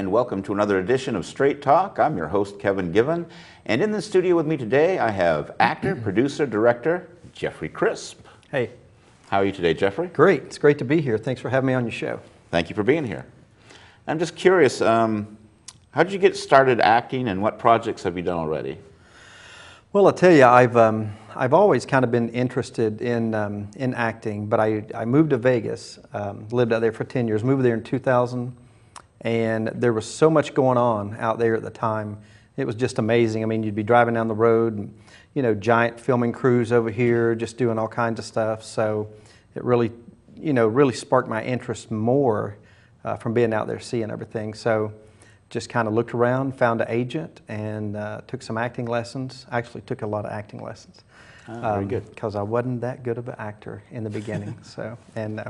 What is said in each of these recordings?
and welcome to another edition of Straight Talk. I'm your host, Kevin Given, and in the studio with me today I have actor, producer, director, Jeffrey Crisp. Hey. How are you today, Jeffrey? Great. It's great to be here. Thanks for having me on your show. Thank you for being here. I'm just curious, how did you get started acting and what projects have you done already? Well, I'll tell you, I've always kind of been interested in acting, but I moved to Vegas, lived out there for 10 years, moved there in 2000, and there was so much going on out there at the time. It was just amazing. I mean, you'd be driving down the road and, you know, giant filming crews over here, just doing all kinds of stuff. So it really, you know, really sparked my interest more from being out there seeing everything. So just kind of looked around, found an agent, and took some acting lessons. Actually took a lot of acting lessons. Very good. Because I wasn't that good of an actor in the beginning. So, and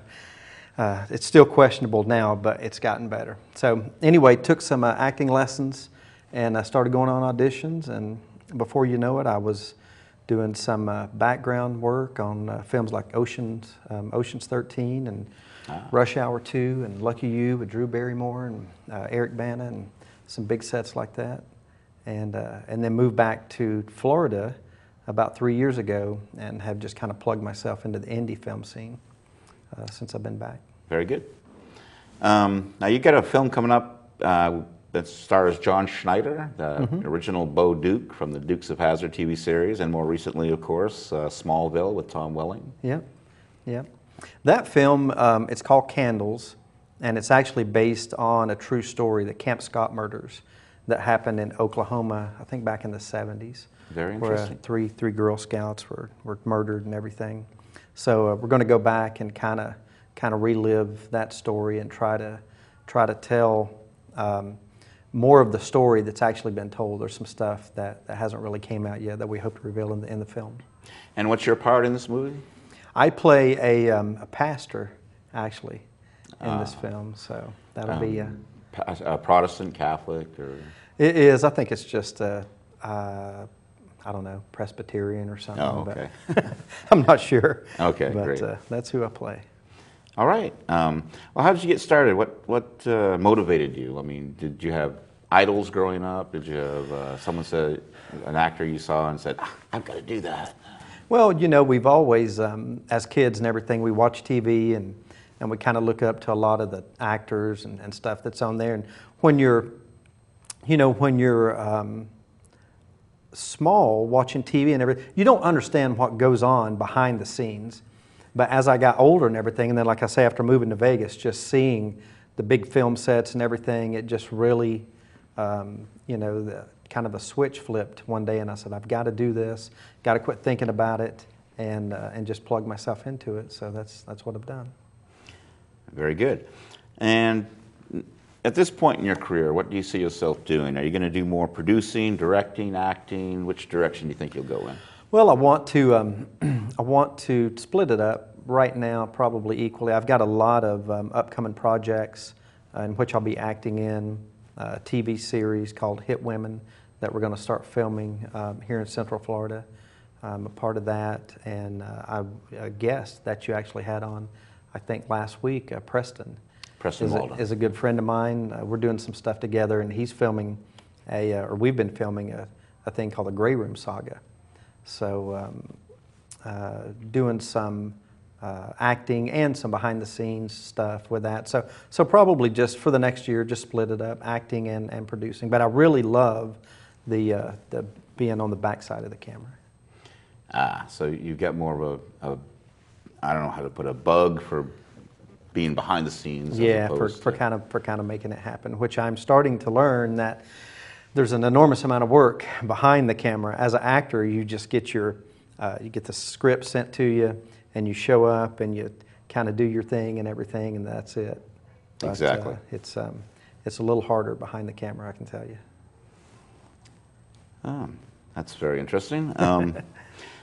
it's still questionable now, but it's gotten better. So anyway, took some acting lessons, and I started going on auditions, and before you know it, I was doing some background work on films like Ocean's 13 and Rush Hour 2 and Lucky You with Drew Barrymore and Eric Bana and some big sets like that. And then moved back to Florida about 3 years ago and have just kind of plugged myself into the indie film scene since I've been back. Very good. Now you got a film coming up that stars John Schneider, the original Bo Duke from the Dukes of Hazzard TV series, and more recently, of course, Smallville with Tom Welling. Yeah, yeah. That film, it's called Candles, and it's actually based on a true story, the Camp Scott murders that happened in Oklahoma, I think back in the 70s. Very interesting. Where three Girl Scouts were murdered and everything. So we're going to go back and kind of relive that story and try to tell more of the story that's actually been told. There's some stuff that hasn't really came out yet that we hope to reveal in the film. And what's your part in this movie? I play a pastor, actually, in this film. So that'll be a Protestant, Catholic, or? It is. I think it's just I don't know, Presbyterian or something. Oh, okay. But I'm not sure. Okay, but, great. That's who I play. All right. Well, how did you get started? What motivated you? I mean, did you have idols growing up? Did you have someone said, an actor you saw and said, I've got to do that? Well, you know, we've always, as kids and everything, we watch TV and we kind of look up to a lot of the actors and stuff that's on there. And when you're, you know, small, watching TV and everything, you don't understand what goes on behind the scenes. But as I got older and everything, and then like I say, after moving to Vegas, just seeing the big film sets and everything, it just really, you know, kind of a switch flipped one day, and I said, I've got to do this, got to quit thinking about it, and just plug myself into it. So that's what I've done. Very good. And at this point in your career, what do you see yourself doing? Are you going to do more producing, directing, acting? Which direction do you think you'll go in? Well, I want to split it up right now, probably equally. I've got a lot of upcoming projects in which I'll be acting in, a TV series called Hit Women that we're going to start filming here in Central Florida. I'm a part of that, and a guest that you actually had on, I think last week, Preston. Preston Walden is a good friend of mine. We're doing some stuff together, and he's filming or we've been filming a thing called the Grey Room Saga. So doing some acting and some behind-the-scenes stuff with that. So probably just for the next year, just split it up, acting and producing. But I really love the being on the backside of the camera. So you've got more of a I don't know how to put a bug for being behind the scenes. Yeah, for kind of making it happen, which I'm starting to learn that there's an enormous amount of work behind the camera. As an actor, you just get you get the script sent to you, and you show up and you kind of do your thing and everything, and that's it. But, exactly. It's a little harder behind the camera, I can tell you. That's very interesting.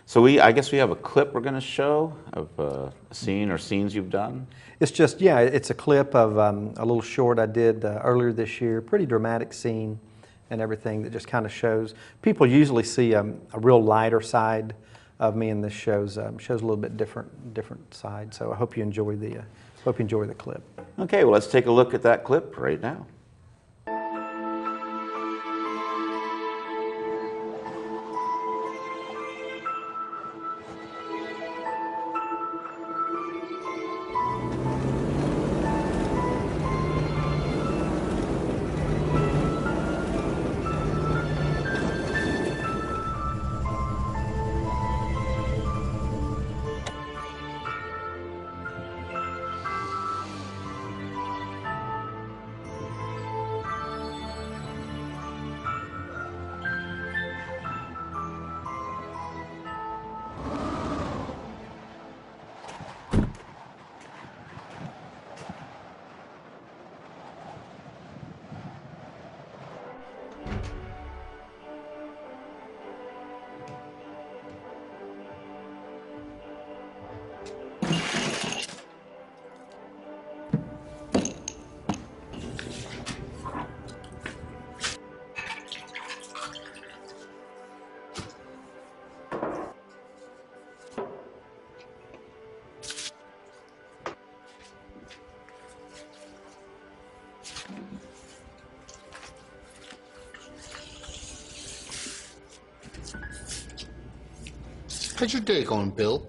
So I guess we have a clip we're going to show of a scene or scenes you've done. It's just, yeah, it's a clip of a little short I did earlier this year, pretty dramatic scene and everything that just kind of shows. People usually see a real lighter side of me, and this shows a little bit different side. So I hope you enjoy the clip. Okay, well let's take a look at that clip right now. How's your day going, Bill?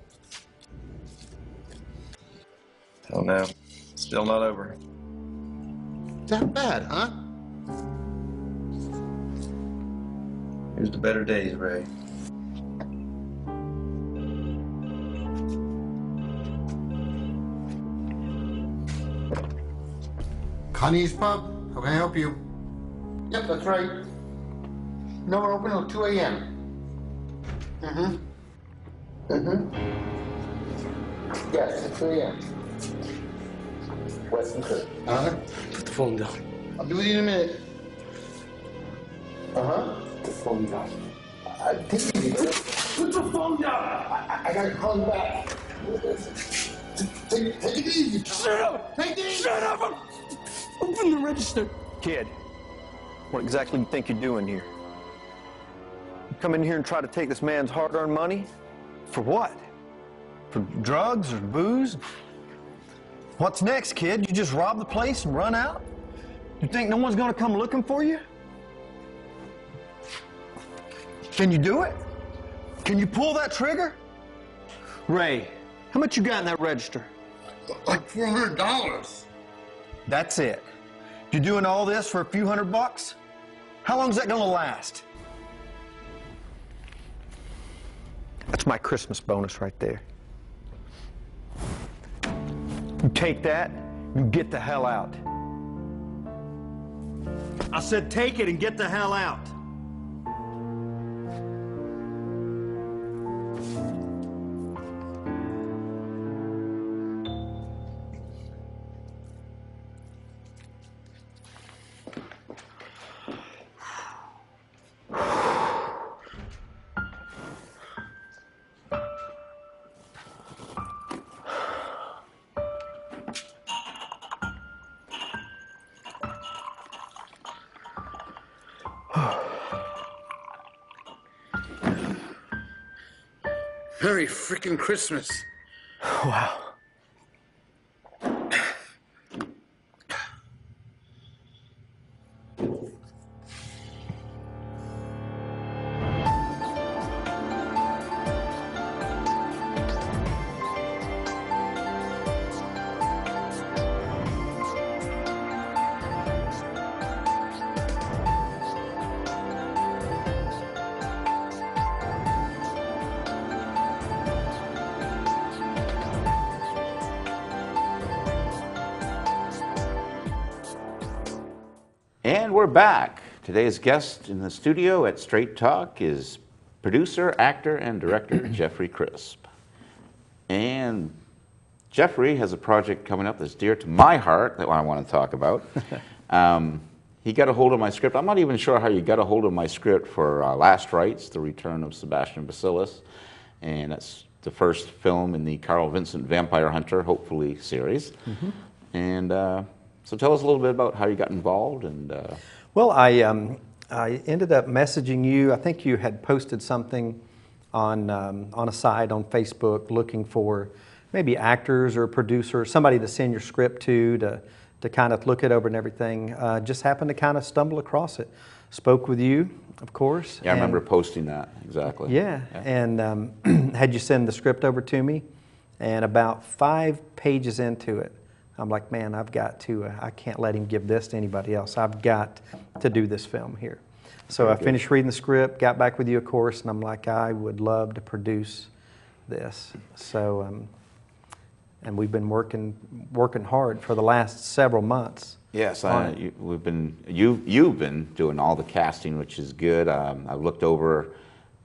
Oh no, still not over. That bad, huh? Here's the better days, Ray. Connie's Pub. How can I help you? Yep, that's right. No, we're open till 2 a.m. Yes, at 2 a.m. Western Coast. Put the phone down. I'll be with you in a minute. Put the phone down. Take it easy, bro. Put the phone down! I gotta call you back. Take it easy. Shut up! Take it easy. Shut up! Open the register. Kid, what exactly do you think you're doing here? You come in here and try to take this man's hard-earned money? For what? For drugs or booze? What's next, kid? You just rob the place and run out? You think no one's gonna come looking for you? Can you do it? Can you pull that trigger? Ray, how much you got in that register? Like $400. That's it. You're doing all this for a few $100? How long is that gonna last? That's my Christmas bonus right there. You take that, you get the hell out. I said take it and get the hell out. Merry freaking Christmas. Wow. And we're back. Today's guest in the studio at Straight Talk is producer, actor, and director Jeffrey Crisp. And Jeffrey has a project coming up that's dear to my heart that I want to talk about. He got a hold of my script. I'm not even sure how you got a hold of my script for Last Rites, The Return of Sebastian Vasilis. And that's the first film in the Carl Vincent Vampire Hunter, hopefully, series. And so tell us a little bit about how you got involved. And Well, I ended up messaging you. I think you had posted something on a site on Facebook looking for maybe actors or producers, somebody to send your script to kind of look it over and everything. Just happened to kind of stumble across it. Spoke with you, of course. yeah, I remember posting that, exactly. Yeah, and had you send the script over to me, and about 5 pages into it, I'm like, man, I've got to, I can't let him give this to anybody else. I've got to do this film here. So I finished reading the script, got back with you, of course, and I'm like, I would love to produce this. So, and we've been working hard for the last several months. Yes, you've been doing all the casting, which is good. I've looked over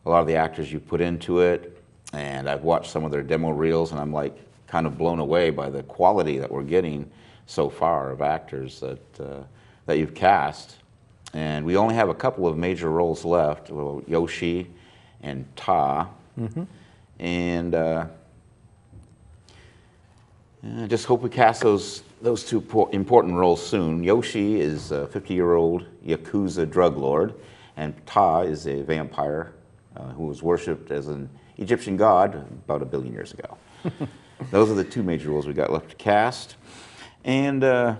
a lot of the actors you put into it, and I've watched some of their demo reels, and I'm like kind of blown away by the quality that we're getting so far of actors that you've cast. And we only have a couple of major roles left, Yoshi and Ta. And I just hope we cast those two important roles soon. Yoshi is a 50-year-old Yakuza drug lord, and Ta is a vampire who was worshipped as an Egyptian god about 1 billion years ago. Those are the two major roles we got left to cast. And well,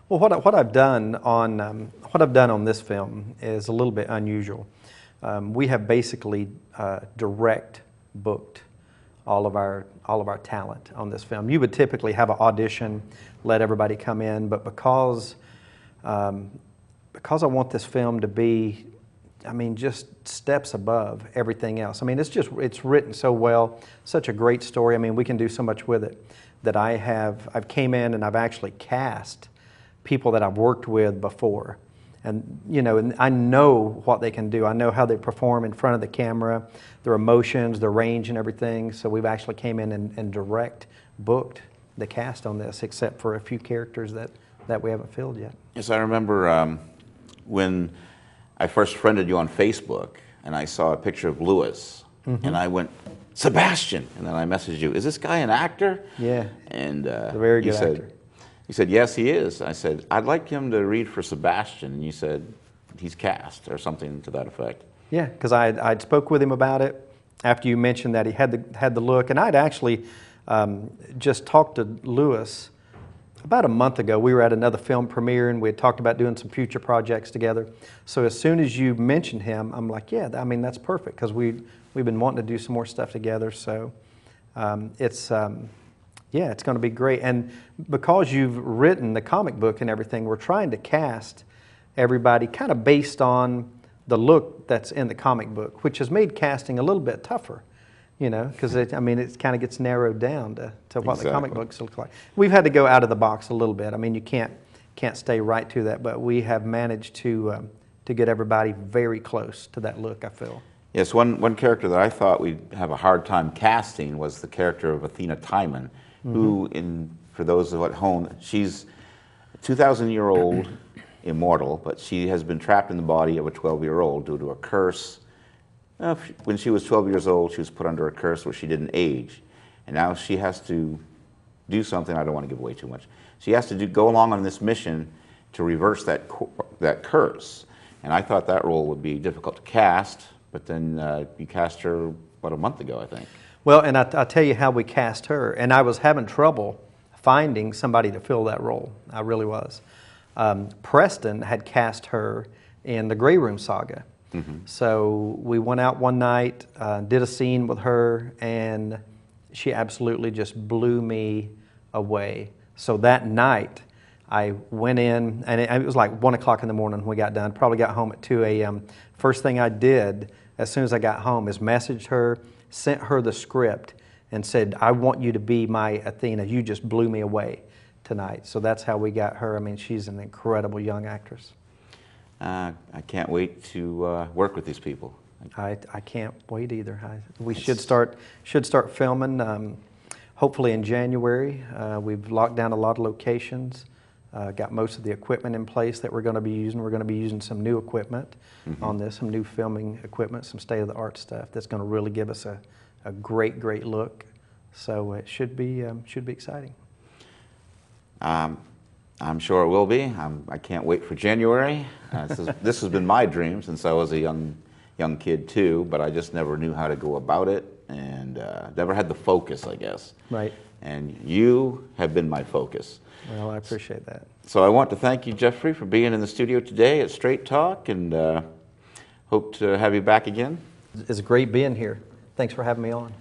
what I've done on this film is a little bit unusual. we have basically direct booked all of our talent on this film. You would typically have an audition, let everybody come in, but because I want this film to be, I mean, just steps above everything else. I mean, it's written so well, such a great story. I mean, we can do so much with it that I've came in and I've actually cast people that I've worked with before. And, you know, and I know what they can do. I know how they perform in front of the camera, their emotions, their range and everything. So we've actually came in and direct booked the cast on this, except for a few characters that we haven't filled yet. Yes, I remember when I first friended you on Facebook, and I saw a picture of Lewis, and I went, Sebastian, and then I messaged you, is this guy an actor? Yeah, and a very good actor. You said, yes, he is. I said, I'd like him to read for Sebastian, and you said, he's cast, or something to that effect. Yeah, because I'd spoke with him about it after you mentioned that he had the look, and I'd actually just talked to Lewis about a month ago. We were at another film premiere, and we had talked about doing some future projects together. So as soon as you mentioned him, I'm like, yeah, I mean, that's perfect, because we've been wanting to do some more stuff together. So yeah, it's going to be great. And because you've written the comic book and everything, we're trying to cast everybody kind of based on the look that's in the comic book, which has made casting a little bit tougher, you know, because I mean, it kind of gets narrowed down to what the comic books look like. We've had to go out of the box a little bit. I mean, you can't stay right to that, but we have managed to get everybody very close to that look, I feel. Yes, one character that I thought we'd have a hard time casting was the character of Athena Timon, who, for those at home, she's a 2,000-year-old immortal, but she has been trapped in the body of a 12-year-old due to a curse. When she was 12 years old, she was put under a curse where she didn't age. And now she has to do something, I don't want to give away too much. She has to go along on this mission to reverse that curse. And I thought that role would be difficult to cast, but then you cast her, what, a month ago, I think. Well, and I'll tell you how we cast her. And I was having trouble finding somebody to fill that role. I really was. Preston had cast her in the Grey Room saga. So we went out one night, did a scene with her, and she absolutely just blew me away. So that night, I went in, and it was like 1 o'clock in the morning when we got done. Probably got home at 2 a.m. First thing I did, as soon as I got home, is messaged her, sent her the script, and said, I want you to be my Athena. You just blew me away tonight. So that's how we got her. I mean, she's an incredible young actress. I can't wait to work with these people. I can't wait either. We should start filming hopefully in January. We've locked down a lot of locations, got most of the equipment in place that we're going to be using. We're going to be using some new equipment on this, some new filming equipment, some state-of-the-art stuff that's going to really give us a great look. So it should be exciting. I'm sure it will be. I can't wait for January. This has been my dream since I was a young kid too, but I just never knew how to go about it and never had the focus, I guess. Right. And you have been my focus. Well, I appreciate that. So I want to thank you, Jeffrey, for being in the studio today at Straight Talk, and hope to have you back again. It's great being here. Thanks for having me on.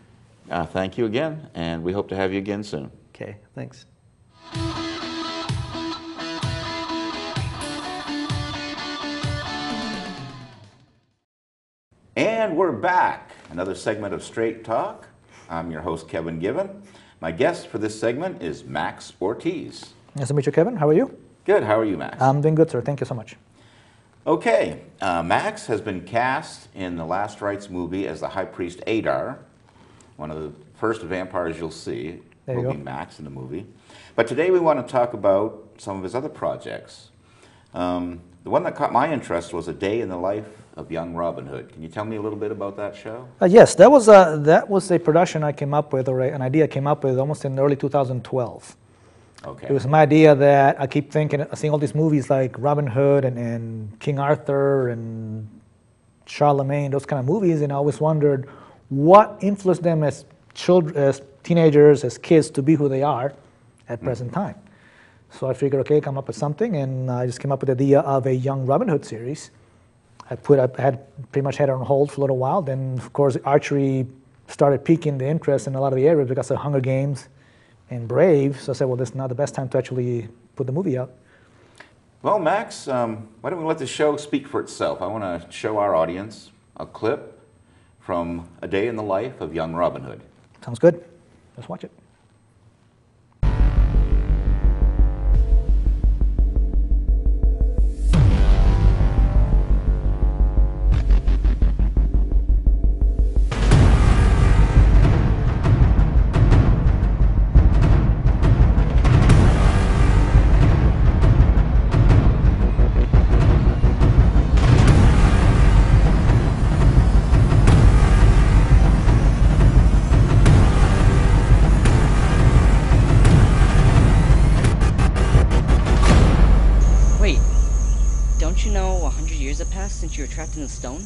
Thank you again, and we hope to have you again soon. Okay, thanks. And we're back. Another segment of Straight Talk. I'm your host, Kevin Given. My guest for this segment is Max Ortiz. Nice to meet you, Kevin. How are you? Good. How are you, Max? I'm doing good, sir. Thank you so much. Okay. Max has been cast in the last Rites movie as the High Priest Adar, one of the first vampires you'll see. There you will go. be Max in the movie. But today we want to talk about some of his other projects. The one that caught my interest was A Day in the Life of Young Robin Hood. Can you tell me a little bit about that show? Yes, that was a production I came up with, or an idea I came up with almost in early 2012. Okay. It was my idea that I keep seeing all these movies like Robin Hood and King Arthur and Charlemagne, those kind of movies, and I always wondered what influenced them as children, as teenagers, as kids to be who they are at present time. So I figured, okay, come up with something, and I just came up with the idea of a young Robin Hood series. I had pretty much had it on hold for a little while. Then, of course, archery started piquing the interest in a lot of the areas because of Hunger Games and Brave. So I said, well, this is not the best time to actually put the movie out. Well, Max, why don't we let the show speak for itself? I want to show our audience a clip from A Day in the Life of Young Robin Hood. Sounds good. Let's watch it. Don't you know 100 years have passed since you were trapped in the stone?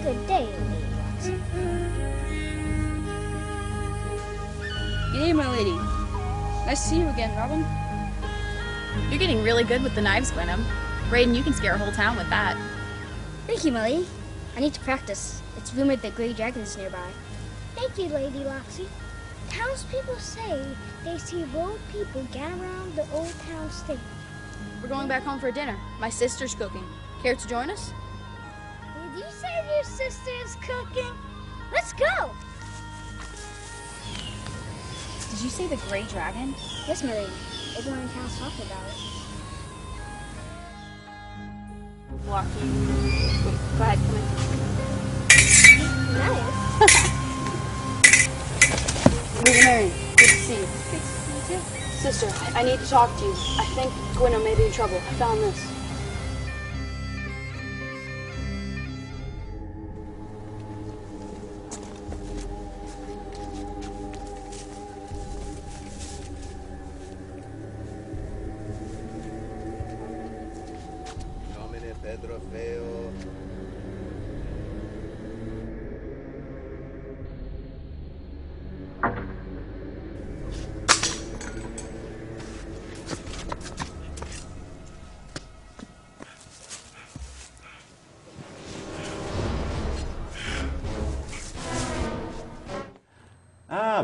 Good day, lady. Good day, my lady. Nice to see you again, Robin. You're getting really good with the knives, Gwenham. Brayden, you can scare a whole town with that. Thank you, my lady. I need to practice. It's rumored that Grey Dragon is nearby. Thank you, Lady Loxy. Townspeople say they see road people get around the old town state. We're going back home for dinner. My sister's cooking. Care to join us? Did you say your sister is cooking? Let's go! Did you say the Grey Dragon? Yes, my lady. Everyone in town's talking about it. Walking. Go ahead, come in. Nice. Ms. Mary, good to see you. Good to see you too. Sister, I need to talk to you. I think Gwenna may be in trouble. I found this.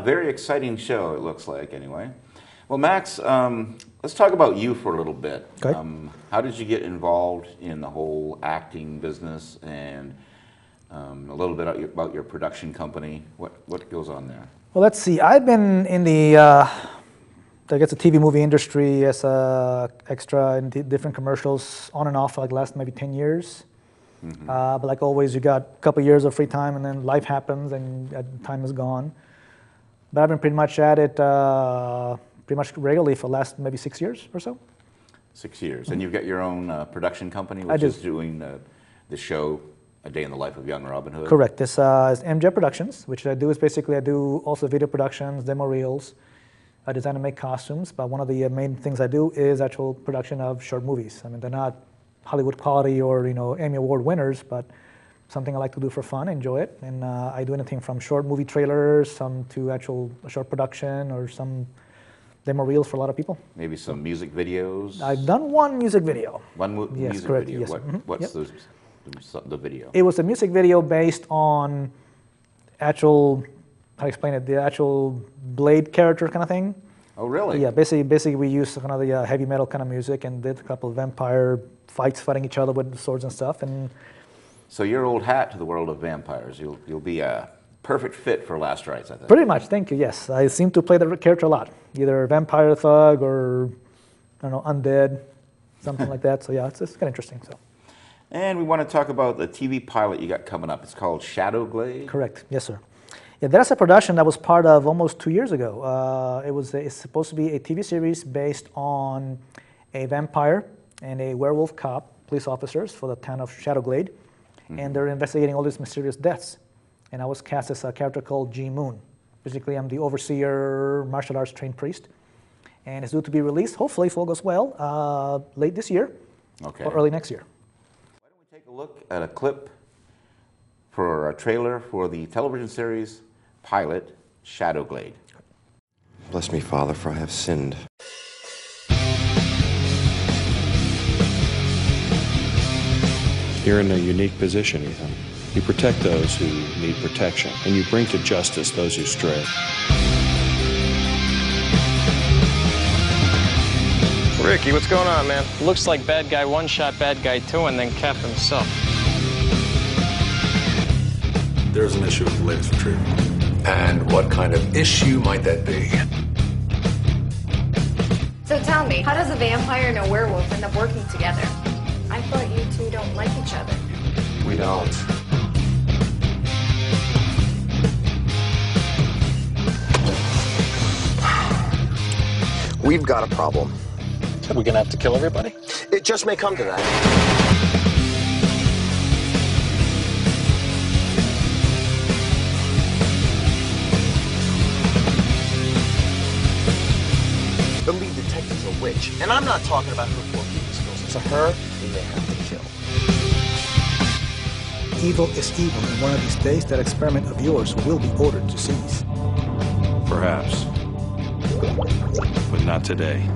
Very exciting show, it looks like, anyway. Well, Max, let's talk about you for a little bit. Okay. How did you get involved in the whole acting business, and a little bit about your production company? What goes on there? Well, let's see. I've been in the, I guess, the TV movie industry as a extra in different commercials on and off for like the last maybe 10 years. Mm-hmm. But like always, you got a couple years of free time, and then life happens, and time is gone. But I've been pretty much at it pretty much regularly for the last maybe 6 years or so. 6 years. And you've got your own production company, which is doing the show A Day in the Life of Young Robin Hood? Correct. This is MJ Productions, which I do is basically I do also video productions, demo reels. I design and make costumes, but one of the main things I do is actual production of short movies. I mean, they're not Hollywood quality or Emmy Award winners, but something I like to do for fun, enjoy it. And I do anything from short movie trailers, some to actual short production, or some demo reels for a lot of people. Maybe some music videos? I've done one music video. Yes, music correct. video? Yes. What's the video? It was a music video based on actual, how to explain it, the actual Blade character kind of thing. Oh, really? Yeah, basically we used kind of the heavy metal kind of music and did a couple of vampire fights, fighting each other with swords and stuff. And so your old hat to the world of vampires. You'll be a perfect fit for Last Rites, I think. Pretty much, thank you, yes. I seem to play the character a lot. Either a vampire thug or, I don't know, undead, something like that. So yeah, it's kind of interesting. So. And we want to talk about the TV pilot you got coming up. It's called Shadowglade? Correct, yes sir. Yeah, that's a production that was part of almost 2 years ago. It's supposed to be a TV series based on a vampire and a werewolf cop, police officers for the town of Shadowglade, and they're investigating all these mysterious deaths. And I was cast as a character called G Moon. Basically, I'm the overseer, martial arts trained priest, and it's due to be released, hopefully, if all goes well, late this year or early next year. Why don't we take a look at a clip for a trailer for the television series pilot, Shadowglade. Bless me, Father, for I have sinned. You're in a unique position, Ethan. You protect those who need protection, and you bring to justice those who stray. Ricky, what's going on, man? Looks like bad guy 1 shot bad guy 2 and then Cap himself. There's an issue with the latest retrieval. And what kind of issue might that be? So tell me, how does a vampire and a werewolf end up working together? I thought you two don't like each other. We don't. We've got a problem. Are we gonna have to kill everybody? It just may come to that. The lead detective's a witch, and I'm not talking about her poor beauty skills. It's her we may have to kill. Evil is evil, and one of these days that experiment of yours will be ordered to cease. Perhaps. But not today.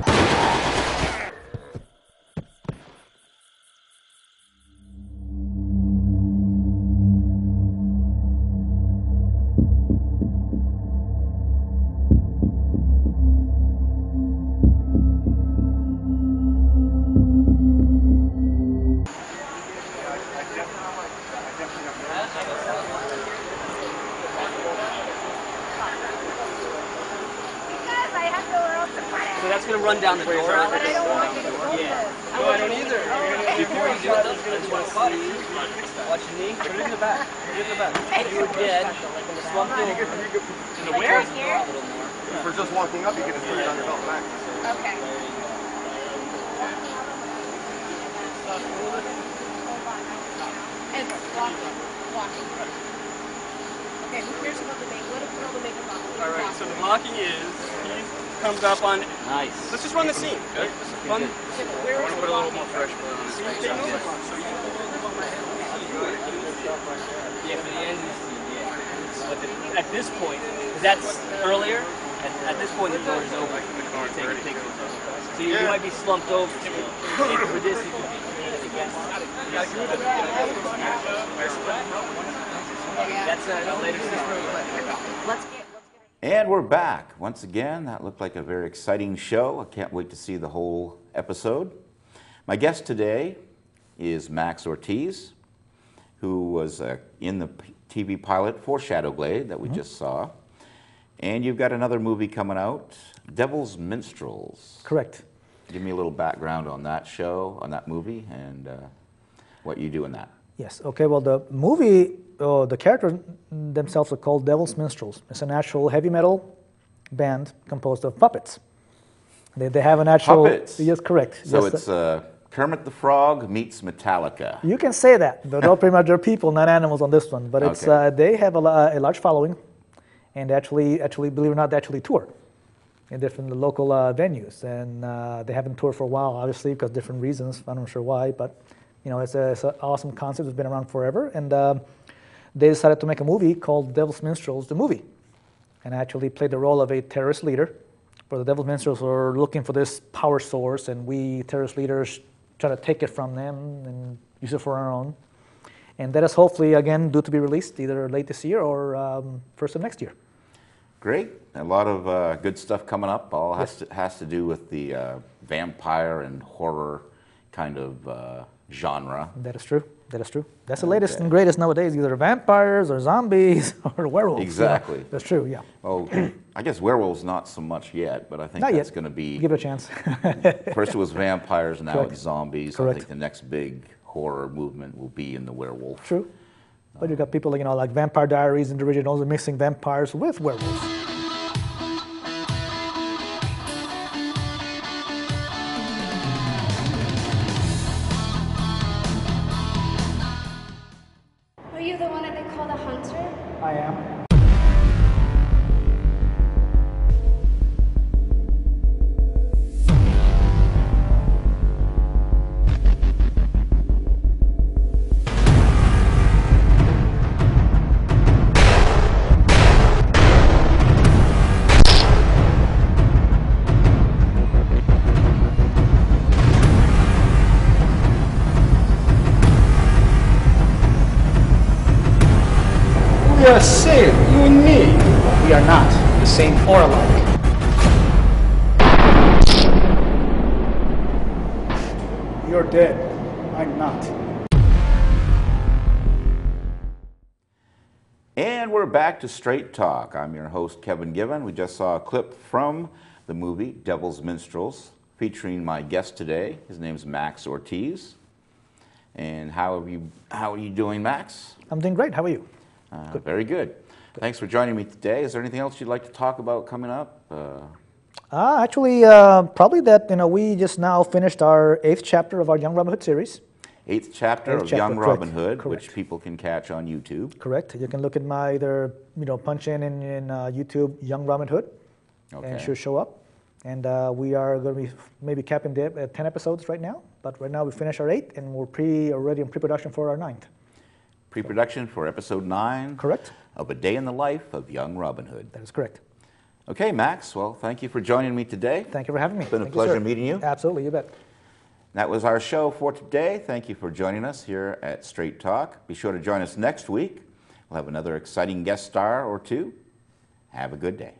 So that's going to run down the door. But I don't want you to do it. No, I don't either. Before you do it, that's going to do a see. Watch your knee. Put it in the back. Put it in the back. You were dead. Slumped over. In the where? If we're just walking up, you can just put it on your belt back. Okay. And walking. Okay, here's another make. Let him put all the makeup on. All right, so the blocking is, he comes up on... Nice. Let's just run the scene. Okay? Run. I want to put a little more fresh blood on this. Yeah, for the end of the scene, yeah. But at this point, that's earlier, at this point the door is open. Take a picture. So you might be slumped over. For this, you can be against. That's a later scene. Let's get... And we're back. Once again, that looked like a very exciting show. I can't wait to see the whole episode. My guest today is Max Ortiz, who was in the TV pilot for Shadowglade that we just saw. And you've got another movie coming out, Devil's Minstrels. Correct. Give me a little background on that show, on that movie, and what you do in that. Yes. Okay. Well, the movie, the characters themselves are called Devil's Minstrels. It's an actual heavy metal band composed of puppets. They have an actual... Puppets? Yes, correct. So yes, it's Kermit the Frog meets Metallica. You can say that, but pretty much they're people, not animals on this one. But it's they have a large following, and actually, believe it or not, they actually tour in different local venues. And they haven't toured for a while, obviously, because different reasons. I'm not sure why, but you know, it's an awesome concept. It's been around forever, and they decided to make a movie called Devil's Minstrels, the movie, and I actually played the role of a terrorist leader. Where the Devil's Minstrels are looking for this power source, and we terrorist leaders try to take it from them and use it for our own. And that is hopefully, again, due to be released either late this year or first of next year. Great. A lot of good stuff coming up. All has to do with the vampire and horror kind of genre. That is true. That is true. That's the latest and greatest nowadays, either vampires or zombies or werewolves. Exactly. You know? That's true, yeah. Oh, I guess werewolves not so much yet, but I think not that's yet. going to be... Give it a chance. First it was vampires, now Correct. it's zombies. Correct. I think the next big horror movement will be in the werewolf. True. But you got people like, like Vampire Diaries and the originals mixing vampires with werewolves. you the one that they call the hunter? I am. We are same, you and me. We are not the same or alike. You're dead. I'm not. And we're back to Straight Talk. I'm your host, Kevin Given. We just saw a clip from the movie Devil's Minstrels, featuring my guest today. His name's Max Ortiz. And how are you doing, Max? I'm doing great. How are you? Good. Very good. Thanks for joining me today. Is there anything else you'd like to talk about coming up? Actually, probably that, we just now finished our 8th chapter of our Young Robin Hood series. 8th chapter of Young Robin Hood, which people can catch on YouTube. Correct. You can look at my either, punch in YouTube Young Robin Hood, and it should show up. And we are going to be maybe capping at 10 episodes right now. But right now we finished our 8th, and we're already in pre-production for our 9th. Pre-production for episode 9. Correct. Of A Day in the Life of Young Robin Hood. That is correct. Okay, Max. Well, thank you for joining me today. Thank you for having me. It's been a pleasure meeting you. Absolutely, you bet. That was our show for today. Thank you for joining us here at Straight Talk. Be sure to join us next week. We'll have another exciting guest star or two. Have a good day.